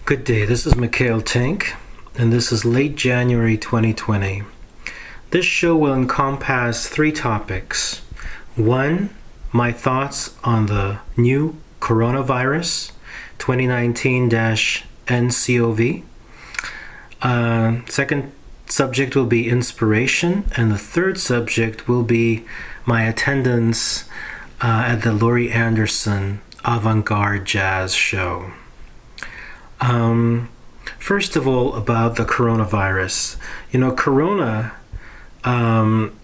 Good day, this is Mikhail Tink, and this is late January 2020. This show will encompass three topics. One, my thoughts on the new coronavirus, 2019-nCoV. Second subject will be inspiration, and the third subject will be my attendance at the Laurie Anderson Avant-Garde Jazz Show. First of all, about the coronavirus. Corona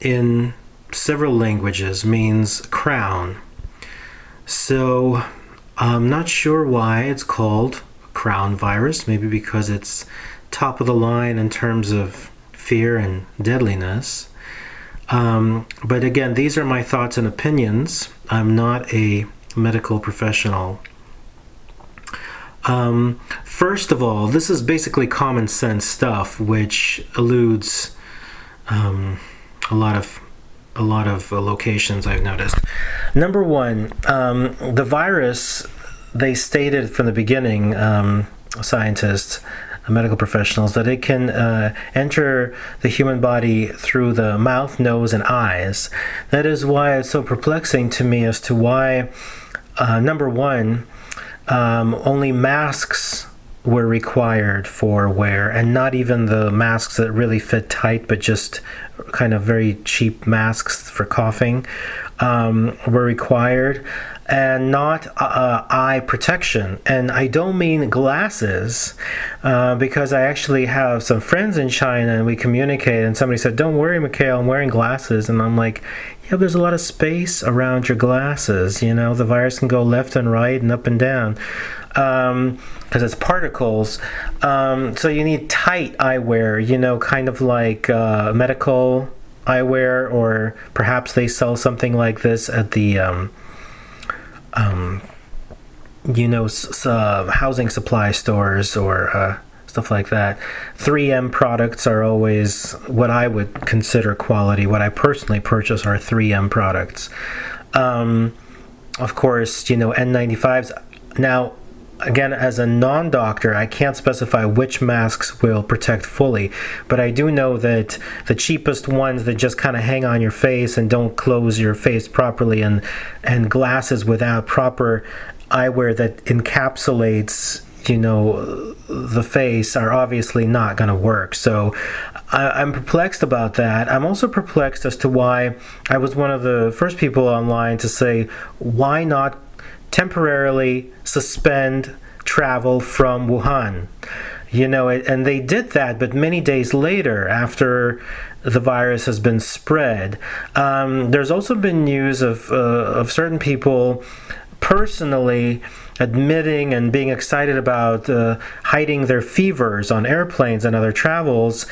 in several languages means crown. So I'm not sure why it's called crown virus. Maybe because it's top of the line in terms of fear and deadliness. But again, these are my thoughts and opinions. I'm not a medical professional. First of all, this is basically common sense stuff, which eludes a lot of locations I've noticed. Number one, the virus, they stated from the beginning, scientists, medical professionals, that it can enter the human body through the mouth, nose, and eyes. That is why it's so perplexing to me as to why, number one, only masks were required for wear, and not even the masks that really fit tight, but just kind of very cheap masks for coughing were required, and not eye protection. And I don't mean glasses, because I actually have some friends in China and we communicate, and somebody said, "Don't worry, Mikhail, I'm wearing glasses." And I'm like, yeah, there's a lot of space around your glasses. The virus can go left and right and up and down because it's particles. So you need tight eyewear, kind of like medical eyewear, or perhaps they sell something like this at the housing supply stores or stuff like that. 3M products are always what I would consider quality. What I personally purchase are 3M products. Of course, N95s. Now, again, as a non-doctor, I can't specify which masks will protect fully, but I do know that the cheapest ones that just kind of hang on your face and don't close your face properly, and glasses without proper eyewear that encapsulates the face, are obviously not going to work. So I'm perplexed about that. I'm also perplexed as to why I was one of the first people online to say, why not temporarily suspend travel from Wuhan? And they did that, but many days later, after the virus has been spread. There's also been news of certain people personally admitting and being excited about hiding their fevers on airplanes and other travels.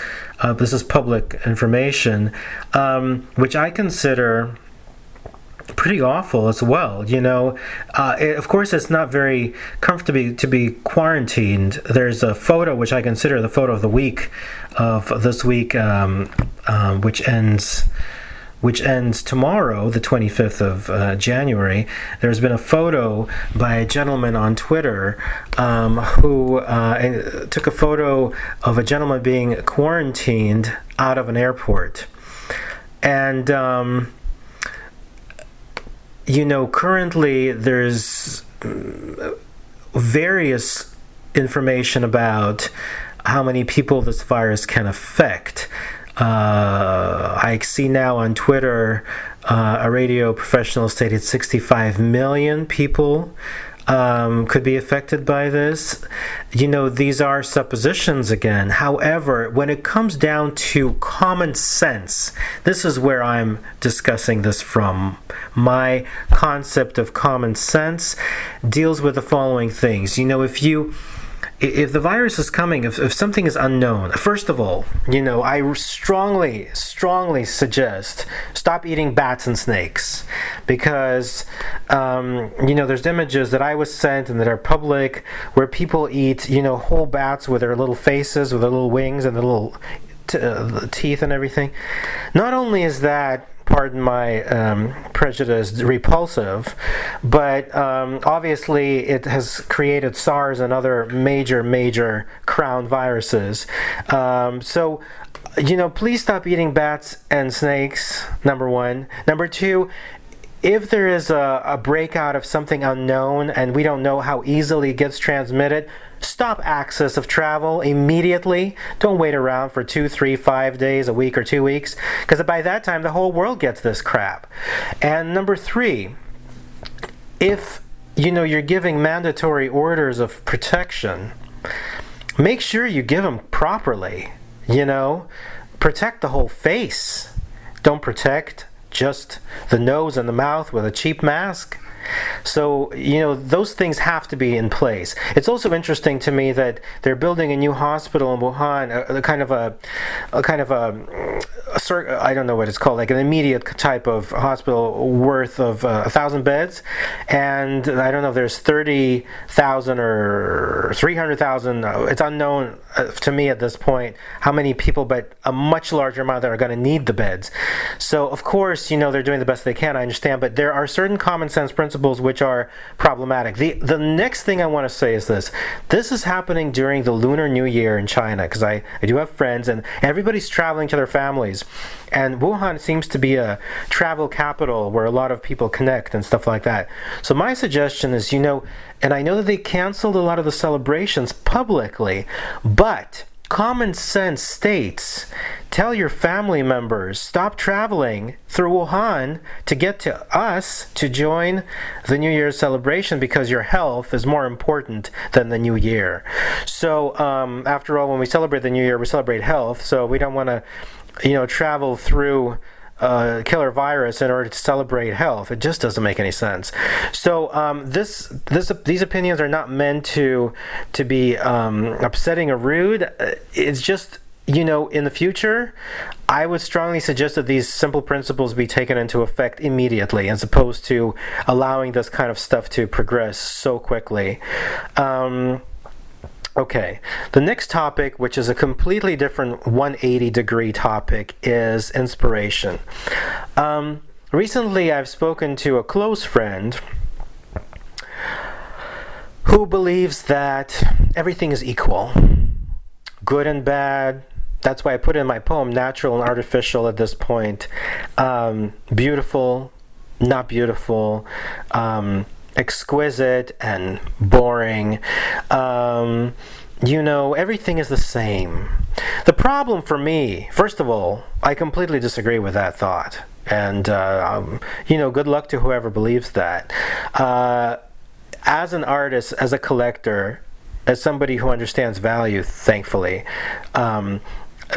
This is public information, which I consider pretty awful as well. Of course, it's not very comfortable to be quarantined. There's a photo which I consider the photo of the week, of this week, which ends tomorrow, the 25th of January. There's been a photo by a gentleman on Twitter who took a photo of a gentleman being quarantined out of an airport. And, currently there's various information about how many people this virus can affect. I see now on Twitter a radio professional stated 65 million people could be affected by this. These are suppositions again. However, when it comes down to common sense, this is where I'm discussing this from. My concept of common sense deals with the following things. If the virus is coming, if something is unknown, first of all, I strongly suggest stop eating bats and snakes, because, there's images that I was sent and that are public where people eat, whole bats with their little faces, with their little wings and their little teeth and everything. Not only is that pardon my prejudice, repulsive, but obviously it has created SARS and other major crown viruses. So, please stop eating bats and snakes, number one. Number two, if there is a breakout of something unknown and we don't know how easily it gets transmitted, stop access of travel immediately. Don't wait around for 2, 3, 5 days, a week, or 2 weeks, because by that time the whole world gets this crap. And number three, if you're giving mandatory orders of protection, make sure you give them properly. Protect the whole face. Don't protect just the nose and the mouth with a cheap mask. So, those things have to be in place. It's also interesting to me that they're building a new hospital in Wuhan, I don't know what it's called, like an immediate type of hospital worth of 1,000 beds. And I don't know if there's 30,000 or 300,000. It's unknown to me at this point how many people, but a much larger amount that are going to need the beds. So, of course, they're doing the best they can, I understand, but there are certain common sense principles which are problematic. The next thing I want to say is this. This is happening during the Lunar New Year in China, because I do have friends, and everybody's traveling to their families. And Wuhan seems to be a travel capital where a lot of people connect and stuff like that. So my suggestion is, and I know that they canceled a lot of the celebrations publicly, but common sense states, tell your family members, stop traveling through Wuhan to get to us to join the New Year's celebration, because your health is more important than the New Year. So after all, when we celebrate the New Year, we celebrate health. So we don't want to, travel through killer virus in order to celebrate health. It just doesn't make any sense. So these opinions are not meant to be upsetting or rude. It's just, in the future, I would strongly suggest that these simple principles be taken into effect immediately, as opposed to allowing this kind of stuff to progress so quickly. Okay, the next topic, which is a completely different 180-degree topic, is inspiration. Recently, I've spoken to a close friend who believes that everything is equal, good and bad. That's why I put in my poem, natural and artificial at this point, beautiful, not beautiful, exquisite and boring. Everything is the same. The problem for me, first of all, I completely disagree with that thought. And, good luck to whoever believes that. As an artist, as a collector, as somebody who understands value, thankfully,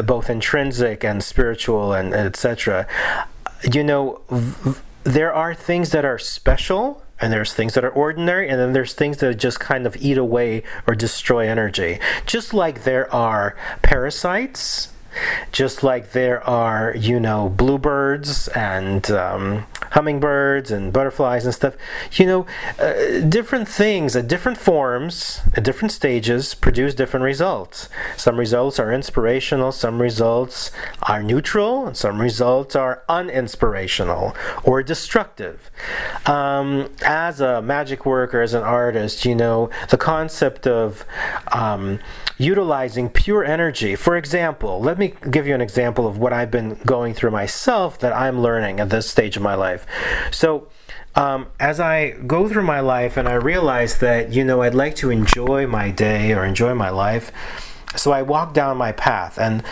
both intrinsic and spiritual and etc., there are things that are special, and there's things that are ordinary, and then there's things that just kind of eat away or destroy energy. Just like there are parasites, just like there are, bluebirds and hummingbirds and butterflies and stuff. Different things at different forms, at different stages, produce different results. Some results are inspirational, some results are neutral, and some results are uninspirational or destructive. As a magic worker, as an artist, the concept of utilizing pure energy. For example, let me give you an example of what I've been going through myself that I'm learning at this stage of my life. So, as I go through my life and I realize that, I'd like to enjoy my day or enjoy my life, so I walk down my path, and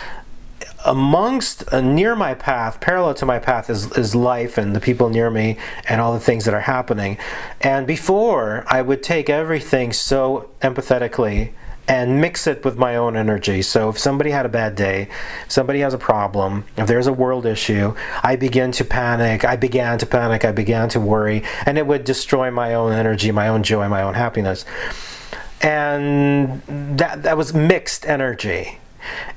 near my path, parallel to my path, is life and the people near me and all the things that are happening. And before, I would take everything so empathetically and mix it with my own energy. So if somebody had a bad day, somebody has a problem, if there's a world issue, I began to panic, I began to worry, and it would destroy my own energy, my own joy, my own happiness. And that was mixed energy.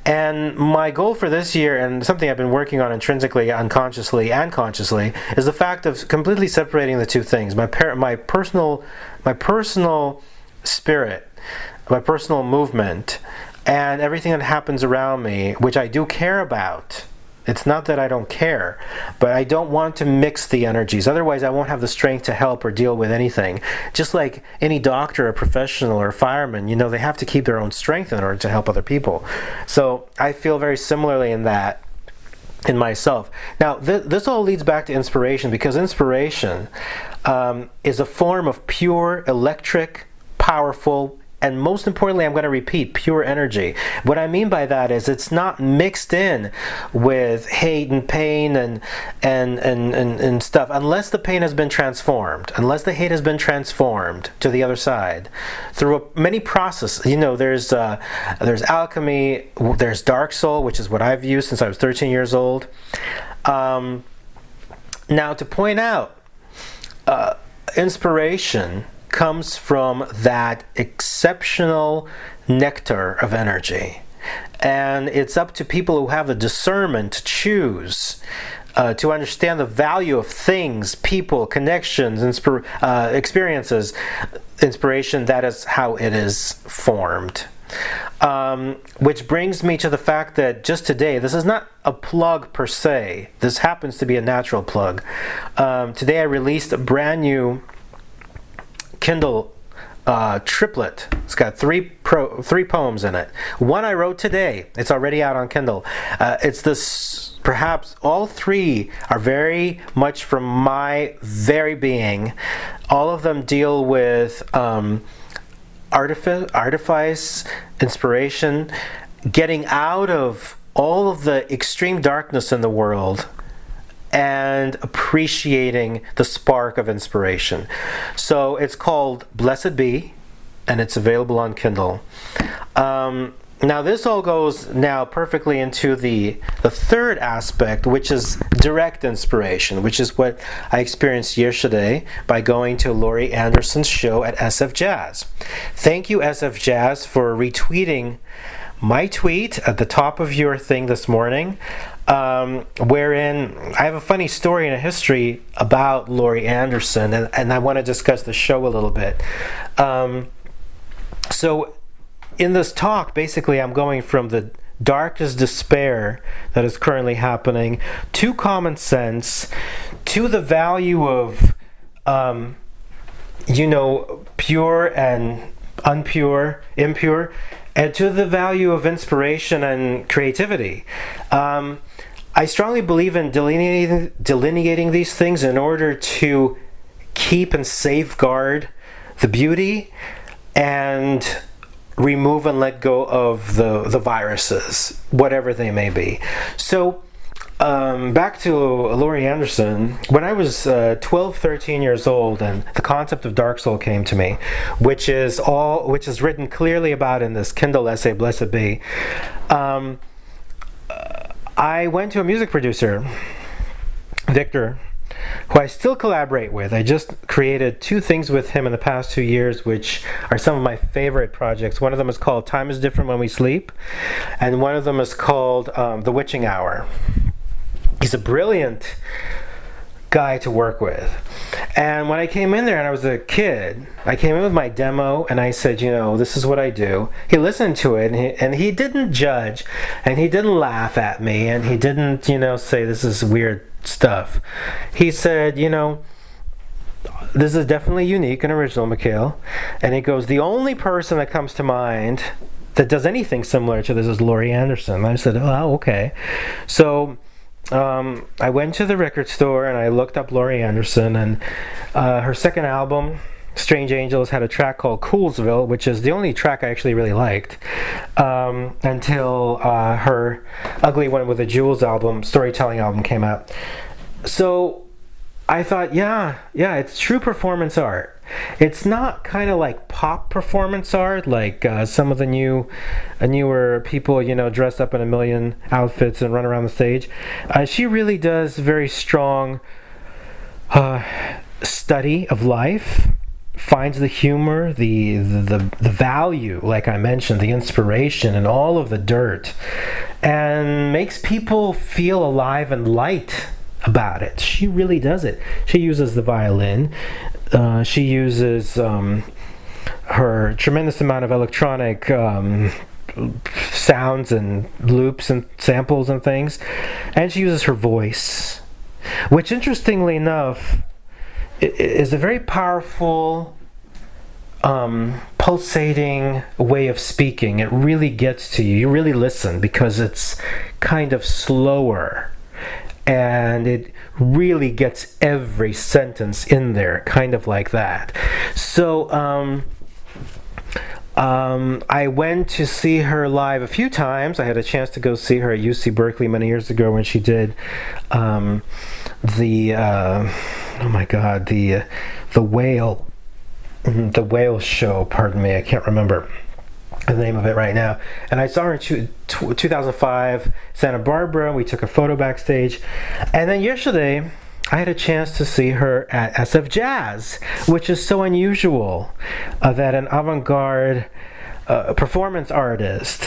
And my goal for this year, and something I've been working on intrinsically, unconsciously, and consciously, is the fact of completely separating the two things. My personal spirit, my personal movement, and everything that happens around me, which I do care about, It's not that I don't care, but I don't want to mix the energies. Otherwise, I won't have the strength to help or deal with anything. Just like any doctor, or professional, or fireman, they have to keep their own strength in order to help other people. So I feel very similarly in that, in myself. Now, this all leads back to inspiration, because inspiration is a form of pure, electric, powerful, and most importantly, I'm going to repeat, pure energy. What I mean by that is it's not mixed in with hate and pain and stuff, unless the pain has been transformed, unless the hate has been transformed to the other side through many processes. There's alchemy, there's dark soul, which is what I've used since I was 13 years old. Now, to point out, inspiration comes from that exceptional nectar of energy. And it's up to people who have the discernment to choose, to understand the value of things, people, connections, experiences, inspiration. That is how it is formed. Which brings me to the fact that just today, this is not a plug per se. This happens to be a natural plug. Today I released a brand new Kindle triplet. It's got three poems in it. One I wrote today. It's already out on Kindle. It's this. Perhaps all three are very much from my very being. All of them deal with artifice, inspiration, getting out of all of the extreme darkness in the world, and appreciating the spark of inspiration. So it's called Blessed Be, and it's available on Kindle. Now this all goes now perfectly into the third aspect, which is direct inspiration, which is what I experienced yesterday by going to Laurie Anderson's show at SF Jazz. Thank you, SF Jazz, for retweeting my tweet at the top of your thing this morning, wherein I have a funny story and a history about Laurie Anderson, and I want to discuss the show a little bit. So in this talk, basically, I'm going from the darkest despair that is currently happening to common sense, to the value of, pure and impure, and to the value of inspiration and creativity. I strongly believe in delineating these things in order to keep and safeguard the beauty and remove and let go of the viruses, whatever they may be. So back to Laurie Anderson. When I was 12, 13 years old, and the concept of dark soul came to me, which is written clearly about in this Kindle essay, Blessed Be, I went to a music producer, Victor, who I still collaborate with. I just created 2 things with him in the past 2 years, which are some of my favorite projects. One of them is called Time is Different When We Sleep, and one of them is called The Witching Hour. He's a brilliant guy to work with. And when I came in there and I was a kid, I came in with my demo and I said, this is what I do. He listened to it and he didn't judge, and he didn't laugh at me, and he didn't, say this is weird stuff. He said, this is definitely unique and original, Mikhail. And he goes, the only person that comes to mind that does anything similar to this is Laurie Anderson. I said, oh, okay. So I went to the record store and I looked up Laurie Anderson, and her second album, Strange Angels, had a track called Coolsville, which is the only track I actually really liked, until her Ugly One with the Jewels album, storytelling album, came out. So I thought, yeah, it's true performance art. It's not kind of like pop performance art, like some of the newer people, dress up in a million outfits and run around the stage. She really does very strong study of life, finds the humor, the value, like I mentioned, the inspiration, and all of the dirt, and makes people feel alive and light about it. She really does it. She uses the violin. She uses her tremendous amount of electronic sounds and loops and samples and things. And she uses her voice, which interestingly enough is a very powerful pulsating way of speaking. It really gets to you. You really listen because it's kind of slower, and it really gets every sentence in there, kind of like that. So I went to see her live a few times. I had a chance to go see her at UC Berkeley many years ago when she did the whale show. Pardon me, I can't remember the name of it right now. And I saw her in 2005, Santa Barbara. We took a photo backstage. And then yesterday, I had a chance to see her at SF Jazz, which is so unusual that an avant-garde performance artist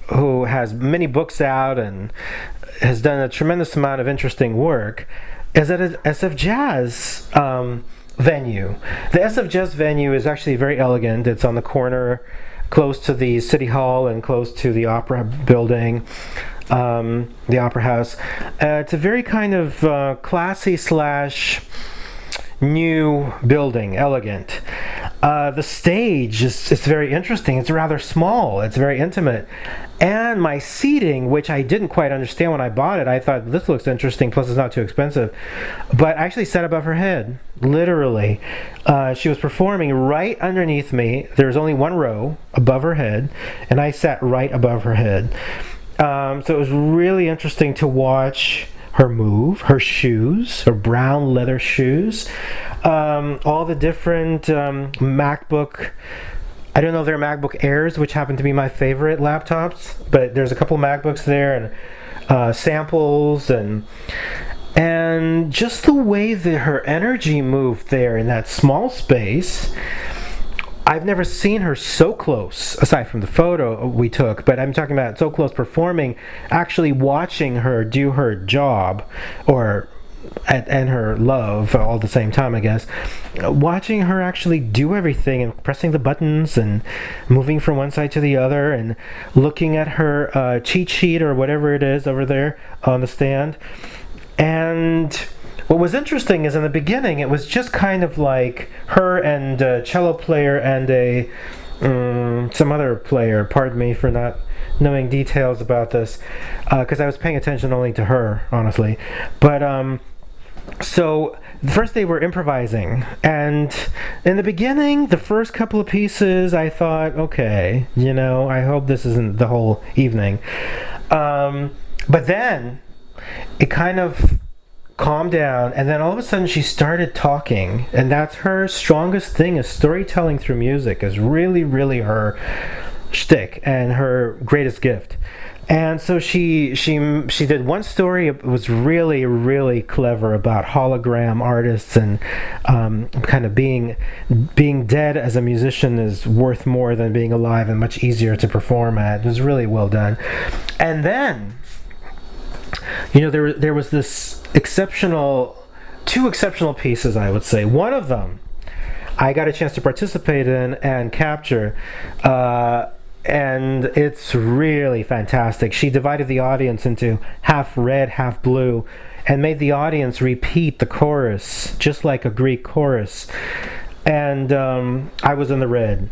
who has many books out and has done a tremendous amount of interesting work is at an SF Jazz venue. The SF Jazz venue is actually very elegant. It's on the corner close to the City Hall and close to the Opera building, the Opera House. It's a very kind of classy / new building, elegant. The stage is very interesting. It's rather small. It's very intimate. And my seating, which I didn't quite understand when I bought it, I thought this looks interesting, plus it's not too expensive. But I actually sat above her head, literally. She was performing right underneath me. There was only one row above her head, and I sat right above her head. So it was really interesting to watch her move, her shoes, her brown leather shoes, all the different MacBook, I don't know if they're MacBook Airs, which happen to be my favorite laptops, but there's a couple MacBooks there, and samples, and just the way that her energy moved there in that small space. I've never seen her so close, aside from the photo we took, but I'm talking about so close performing, actually watching her do her job, and her love all at the same time, I guess. Watching her actually do everything and pressing the buttons and moving from one side to the other and looking at her cheat sheet or whatever it is over there on the stand. And what was interesting is in the beginning it was just kind of like her and a cello player and some other player. Pardon me for not knowing details about this, because I was paying attention only to her, honestly. But so first they were improvising, and in the beginning, the first couple of pieces, I thought, okay, I hope this isn't the whole evening. But then it kind of calmed down, and then all of a sudden she started talking, and that's her strongest thing, is storytelling through music, is really, really her shtick and her greatest gift. And so she did one story. It was really, really clever about hologram artists and kind of being dead as a musician is worth more than being alive and much easier to perform at. It was really well done. And then, there was this two exceptional pieces, I would say. One of them I got a chance to participate in and capture. And it's really fantastic. She divided the audience into half red, half blue, and made the audience repeat the chorus, just like a Greek chorus. And I was in the red.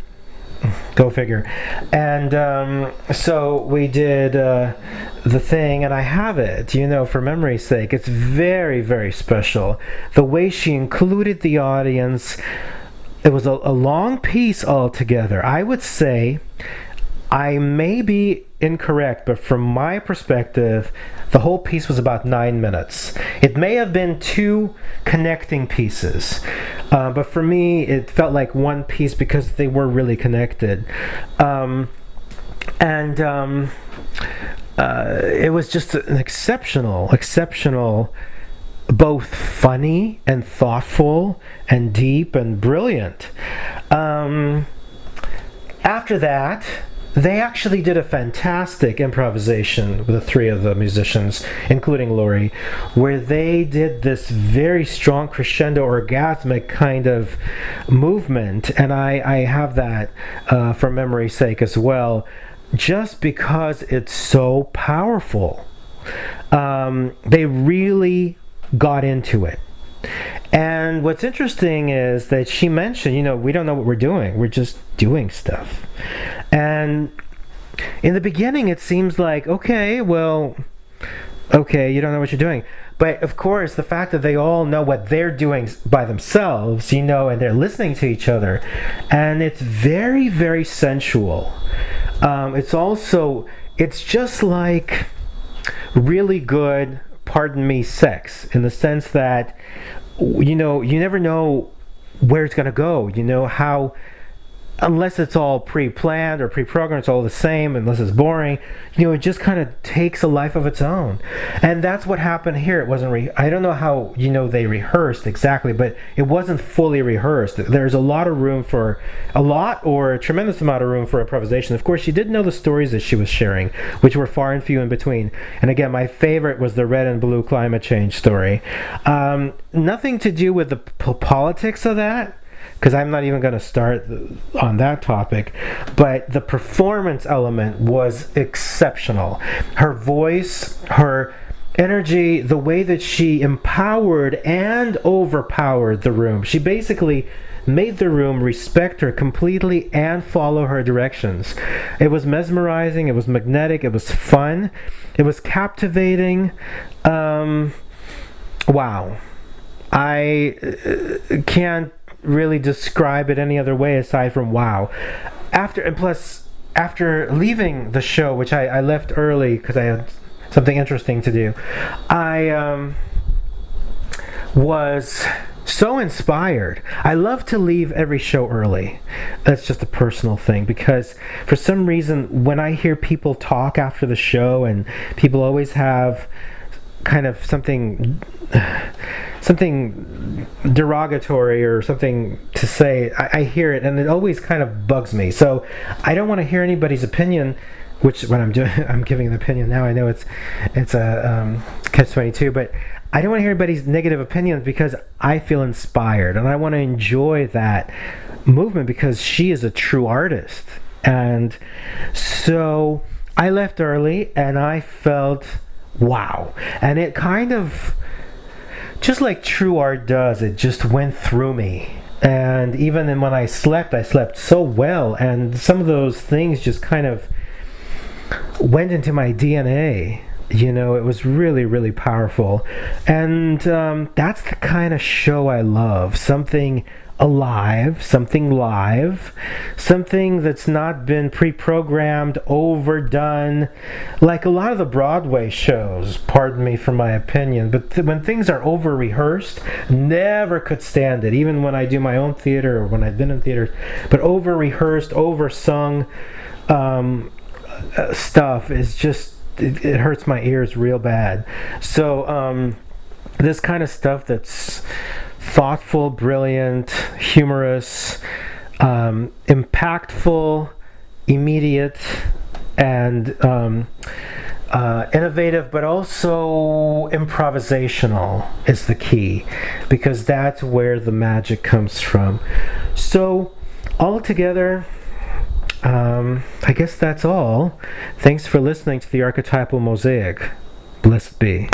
Go figure. And so we did the thing, and I have it, for memory's sake. It's very, very special. The way she included the audience, it was a long piece altogether. I would say, I may be incorrect, but from my perspective, the whole piece was about 9 minutes. It may have been two connecting pieces, but for me, it felt like one piece because they were really connected. It was just an exceptional, both funny and thoughtful and deep and brilliant. After that, they actually did a fantastic improvisation with the three of the musicians, including Lori, where they did this very strong crescendo orgasmic kind of movement, and I have that for memory's sake as well. just because it's so powerful. They really got into it. And what's interesting is that she mentioned, we don't know what we're doing. We're just doing stuff. And in the beginning, it seems like, okay, you don't know what you're doing. But of course, the fact that they all know what they're doing by themselves, and they're listening to each other. And it's very, very sensual. It's just like really good, pardon me, sex, in the sense that, you never know where it's going to go. How, unless it's all pre-planned or pre-programmed, it's all the same, unless it's boring, it just kind of takes a life of its own. And that's what happened here. It wasn't, I don't know how, they rehearsed exactly, but it wasn't fully rehearsed. There's a lot of room for, or a tremendous amount of room for improvisation. Of course, she did know the stories that she was sharing, which were far and few in between. And again, my favorite was the red and blue climate change story. Nothing to do with the politics of that, because I'm not even going to start on that topic, but the performance element was exceptional. Her voice, her energy, the way that she empowered and overpowered the room. She basically made the room respect her completely and follow her directions. It was mesmerizing, it was magnetic, it was fun, it was captivating. Wow. I can't really describe it any other way aside from wow. After leaving the show, which I left early because I had something interesting to do, I was so inspired. I love to leave every show early. That's just a personal thing, because for some reason when I hear people talk after the show, and people always have kind of something derogatory or something to say, I hear it and it always kind of bugs me. So I don't want to hear anybody's opinion, which when I'm giving an opinion now. I know it's a catch-22, but I don't want to hear anybody's negative opinions, because I feel inspired and I want to enjoy that movement, because she is a true artist. And so I left early and I felt wow. And it kind of, just like true art does, it just went through me. And even when I slept so well, and some of those things just kind of went into my DNA. It was really, really powerful. And that's the kind of show I love. Something alive, something live, something that's not been pre-programmed, overdone, like a lot of the Broadway shows, pardon me for my opinion, but when things are over-rehearsed, never could stand it, even when I do my own theater or when I've been in theaters. But over-rehearsed, over-sung stuff is just, it hurts my ears real bad. So this kind of stuff that's thoughtful, brilliant, humorous, impactful, immediate, and innovative, but also improvisational is the key, because that's where the magic comes from. So altogether, I guess that's all. Thanks for listening to the Archetypal Mosaic. Blessed be.